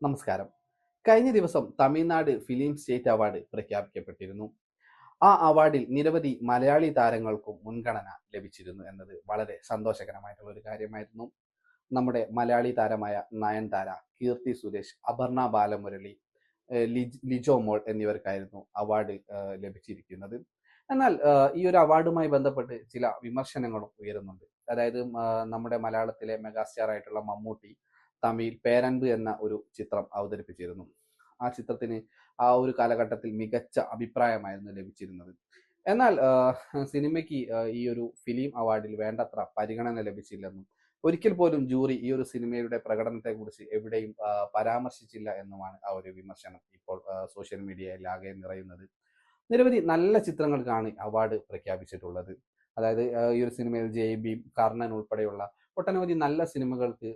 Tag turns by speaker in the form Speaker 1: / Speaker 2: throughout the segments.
Speaker 1: നമസ്കാരം. കഴിഞ്ഞ ദിവസം തമിഴ്നാട് ഫിലിം സ്റ്റേറ്റ് അവാർഡ് പ്രഖ്യാപിക്കപ്പെട്ടിരുന്നു. ആ അവാർഡിൽ നിരവധി മലയാളി താരങ്ങൾക്കും മുൻഗണന ലഭിച്ചിരുന്നു എന്നത് വളരെ സന്തോഷകരമായിട്ടുള്ള ഒരു കാര്യമായിരുന്നു. നമ്മുടെ മലയാളി താരമായ നയൻതാര, കീർത്തി സുരേഷ്, അപർണ ബാലമുരളി, ലിജോ മോൾ എന്നിവർക്കായിരുന്നു അവാർഡ് ലഭിച്ചിരിക്കുന്നത്. എന്നാൽ ഈ ഒരു അവാർഡുമായി ബന്ധപ്പെട്ട് ചില വിമർശനങ്ങളും ഉയരുന്നുണ്ട്. അതായത് നമ്മുടെ മലയാളത്തിലെ മെഗാസ്റ്റാർ ആയിട്ടുള്ള മമ്മൂട്ടി തമിഴിൽ പേരൻപ് എന്ന ഒരു ചിത്രം അവതരിപ്പിച്ചിരുന്നു. ആ ചിത്രത്തിന് ആ ഒരു കാലഘട്ടത്തിൽ മികച്ച അഭിപ്രായമായിരുന്നു ലഭിച്ചിരുന്നത്. എന്നാൽ സിനിമയ്ക്ക് ഈ ഒരു ഫിലിം അവാർഡിൽ വേണ്ടത്ര പരിഗണന ലഭിച്ചില്ലെന്നും ഒരിക്കൽ പോലും ജൂറി ഈ ഒരു സിനിമയുടെ പ്രകടനത്തെക്കുറിച്ച് എവിടെയും പരാമർശിച്ചില്ല എന്നുമാണ് ആ ഒരു വിമർശനം ഇപ്പോൾ സോഷ്യൽ മീഡിയയിൽ ആകെ നിറയുന്നത്. നിരവധി നല്ല ചിത്രങ്ങൾക്കാണ് അവാർഡ് പ്രഖ്യാപിച്ചിട്ടുള്ളത്. അതായത് ഈ ഒരു സിനിമയിൽ ജയ് ഭീം, കർണൻ ഉൾപ്പെടെയുള്ള ഒട്ടനവധി നല്ല സിനിമകൾക്ക്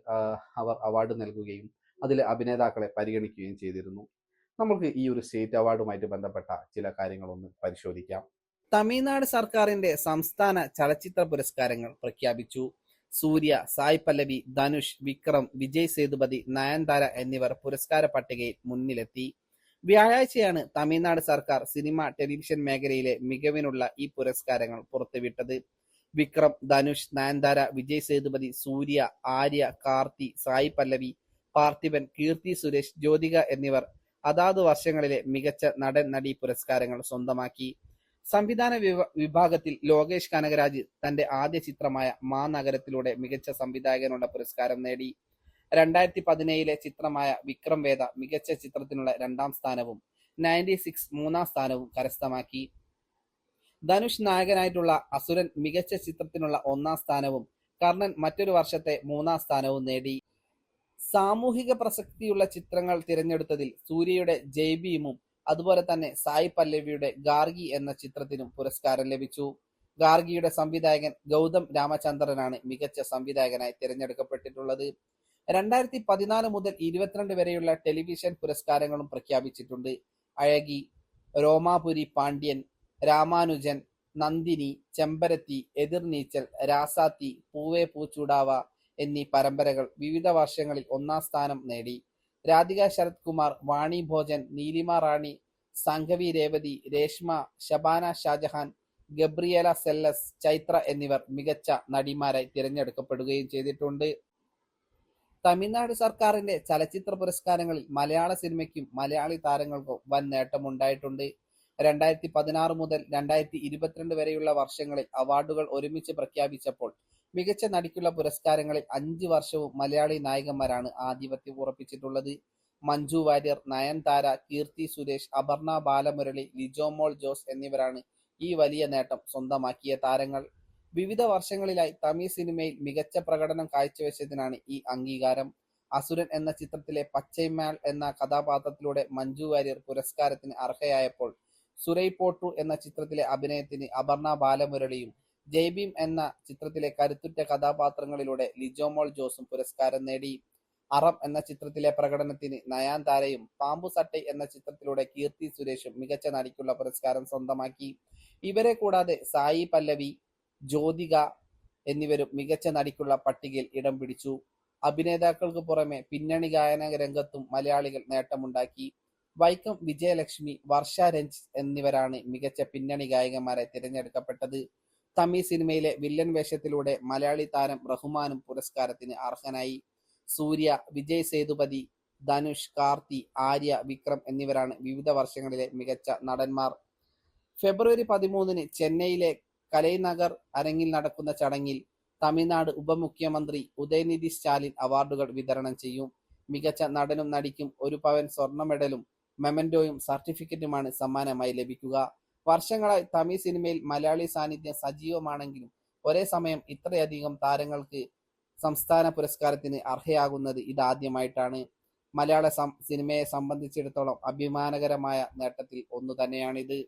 Speaker 1: അവർ അവാർഡ് നൽകുകയും അതിലെ അഭിനേതാക്കളെ പരിഗണിക്കുകയും ചെയ്തിരുന്നു. നമുക്ക് ഈ ഒരു സ്റ്റേറ്റ് അവാർഡുമായിട്ട് ബന്ധപ്പെട്ട ചില കാര്യങ്ങളൊന്ന് പരിശോധിക്കാം.
Speaker 2: തമിഴ്നാട് സർക്കാരിന്റെ സംസ്ഥാന ചലച്ചിത്ര പുരസ്കാരങ്ങൾ പ്രഖ്യാപിച്ചു. സൂര്യ, സായ് പല്ലവി, ധനുഷ്, വിക്രം, വിജയ് സേതുപതി, നയൻതാര എന്നിവർ പുരസ്കാര പട്ടികയിൽ മുന്നിലെത്തി. വ്യാഴാഴ്ചയാണ് തമിഴ്നാട് സർക്കാർ സിനിമ, ടെലിവിഷൻ മേഖലയിലെ മികവിനുള്ള ഈ പുരസ്കാരങ്ങൾ പുറത്തുവിട്ടത്. വിക്രം, ധനുഷ്, നയൻതാര, വിജയ് സേതുപതി, സൂര്യ, ആര്യ, കാർത്തി, സായ് പല്ലവി, പാർത്ഥിബൻ, കീർത്തി സുരേഷ്, ജ്യോതിക എന്നിവർ അതാതു വർഷങ്ങളിലെ മികച്ച നടൻ നടി പുരസ്കാരങ്ങൾ സ്വന്തമാക്കി. സംവിധാന വിഭാഗത്തിൽ ലോകേഷ് കനകരാജ് തന്റെ ആദ്യ ചിത്രമായ മാനഗരത്തിലൂടെ മികച്ച സംവിധായകനുള്ള പുരസ്കാരം നേടി. 2017 ചിത്രമായ വിക്രം വേദ മികച്ച ചിത്രത്തിനുള്ള 2ാം സ്ഥാനവും 96 3ാം സ്ഥാനവും കരസ്ഥമാക്കി. ധനുഷ് നായകനായിട്ടുള്ള അസുരൻ മികച്ച ചിത്രത്തിനുള്ള 1ാം സ്ഥാനവും കർണൻ മറ്റൊരു വർഷത്തെ 3ാം സ്ഥാനവും നേടി. സാമൂഹിക പ്രസക്തിയുള്ള ചിത്രങ്ങൾ തിരഞ്ഞെടുത്തതിൽ സൂര്യയുടെ ജയ് ഭീമും അതുപോലെ തന്നെ സായ് പല്ലവിയുടെ ഗാർഗി എന്ന ചിത്രത്തിനും പുരസ്കാരം ലഭിച്ചു. ഗാർഗിയുടെ സംവിധായകൻ ഗൗതം രാമചന്ദ്രനാണ് മികച്ച സംവിധായകനായി തിരഞ്ഞെടുക്കപ്പെട്ടിട്ടുള്ളത്. 2014 മുതൽ 22 വരെയുള്ള ടെലിവിഷൻ പുരസ്കാരങ്ങളും പ്രഖ്യാപിച്ചിട്ടുണ്ട്. അഴകി, രോമാപുരി പാണ്ഡ്യൻ, രാമാനുജൻ, നന്ദിനി, ചെമ്പരത്തി, എതിർനീച്ചൽ, രാസാത്തി, പൂവേ പൂച്ചൂടാവ എന്നീ പരമ്പരകൾ വിവിധ വർഷങ്ങളിൽ 1ാം സ്ഥാനം നേടി. രാധിക ശരത് കുമാർ, വാണി ഭോജൻ, നീലിമ റാണി, സംഘവി രേവതി, രേഷ്മ, ശബാന ഷാജഹാൻ, ഗബ്രിയേല സെല്ലസ്, ചൈത്ര എന്നിവർ മികച്ച നടിമാരായി തിരഞ്ഞെടുക്കപ്പെടുകയും ചെയ്തിട്ടുണ്ട്. തമിഴ്നാട് സർക്കാരിന്റെ ചലച്ചിത്ര പുരസ്കാരങ്ങളിൽ മലയാള സിനിമയ്ക്കും മലയാളി താരങ്ങൾക്കും വൻ നേട്ടമുണ്ടായിട്ടുണ്ട്. 2016 മുതൽ 2022 വരെയുള്ള വർഷങ്ങളിൽ അവാർഡുകൾ ഒരുമിച്ച് പ്രഖ്യാപിച്ചപ്പോൾ മികച്ച നടിക്കുള്ള പുരസ്കാരങ്ങളിൽ 5 വർഷവും മലയാളി നായകന്മാരാണ് ആധിപത്യം ഉറപ്പിച്ചിട്ടുള്ളത്. മഞ്ജു വാര്യർ, നയൻതാര, കീർത്തി സുരേഷ്, അപർണ ബാലമുരളി, ലിജോ മോൾ ജോസ് എന്നിവരാണ് ഈ വലിയ നേട്ടം സ്വന്തമാക്കിയ താരങ്ങൾ. വിവിധ വർഷങ്ങളിലായി തമിഴ് സിനിമയിൽ മികച്ച പ്രകടനം കാഴ്ചവെച്ചതിനാണ് ഈ അംഗീകാരം. അസുരൻ എന്ന ചിത്രത്തിലെ പച്ചൈമാൾ എന്ന കഥാപാത്രത്തിലൂടെ മഞ്ജു വാര്യർ പുരസ്കാരത്തിന് അർഹയായപ്പോൾ സുരൈ പോട്ടു എന്ന ചിത്രത്തിലെ അഭിനയത്തിന് അപർണ ബാലമുരളിയും ജയ് ഭീം എന്ന ചിത്രത്തിലെ കരുത്തുറ്റ കഥാപാത്രങ്ങളിലൂടെ ലിജോ മോൾ ജോസും പുരസ്കാരം നേടി. അറം എന്ന ചിത്രത്തിലെ പ്രകടനത്തിന് നയൻതാരയും പാമ്പു സട്ടൈ എന്ന ചിത്രത്തിലൂടെ കീർത്തി സുരേഷും മികച്ച നടിക്കുള്ള പുരസ്കാരം സ്വന്തമാക്കി. ഇവരെ കൂടാതെ സായി പല്ലവി, ജ്യോതിക എന്നിവരും മികച്ച നടിക്കുള്ള പട്ടികയിൽ ഇടം പിടിച്ചു. അഭിനേതാക്കൾക്ക് പുറമെ പിന്നണി ഗായന രംഗത്തും മലയാളികൾ നേട്ടമുണ്ടാക്കി. വൈക്കം വിജയലക്ഷ്മി, വർഷ രഞ്ജിത്ത് എന്നിവരാണ് മികച്ച പിന്നണി ഗായകന്മാരെ തിരഞ്ഞെടുക്കപ്പെട്ടത്. തമിഴ് സിനിമയിലെ വില്ലൻ വേഷത്തിലൂടെ മലയാളി താരം റഹ്മാനും പുരസ്കാരത്തിന് അർഹനായി. സൂര്യ, വിജയ് സേതുപതി, ധനുഷ്, കാർത്തി, ആര്യ, വിക്രം എന്നിവരാണ് വിവിധ വർഷങ്ങളിലെ മികച്ച നടന്മാർ. ഫെബ്രുവരി 13 ചെന്നൈയിലെ കലൈനഗർ അരങ്ങിൽ നടക്കുന്ന ചടങ്ങിൽ തമിഴ്നാട് ഉപമുഖ്യമന്ത്രി ഉദയനിധി സ്റ്റാലിൻ അവാർഡുകൾ വിതരണം ചെയ്യും. മികച്ച നടനും നടിക്കും 1 പവൻ സ്വർണ്ണ മെഡലും മെമന്റോയും സർട്ടിഫിക്കറ്റുമാണ് സമ്മാനമായി ലഭിക്കുക. വർഷങ്ങളായി തമിഴ് സിനിമയിൽ മലയാളി സാന്നിധ്യം സജീവമാണെങ്കിലും ഒരേ സമയം ഇത്രയധികം താരങ്ങൾക്ക് സംസ്ഥാന പുരസ്കാരത്തിന് അർഹയാകുന്നത് ഇതാദ്യമായിട്ടാണ്. മലയാള സിനിമയെ സംബന്ധിച്ചിടത്തോളം അഭിമാനകരമായ നേട്ടത്തിൽ ഒന്നു തന്നെയാണിത്.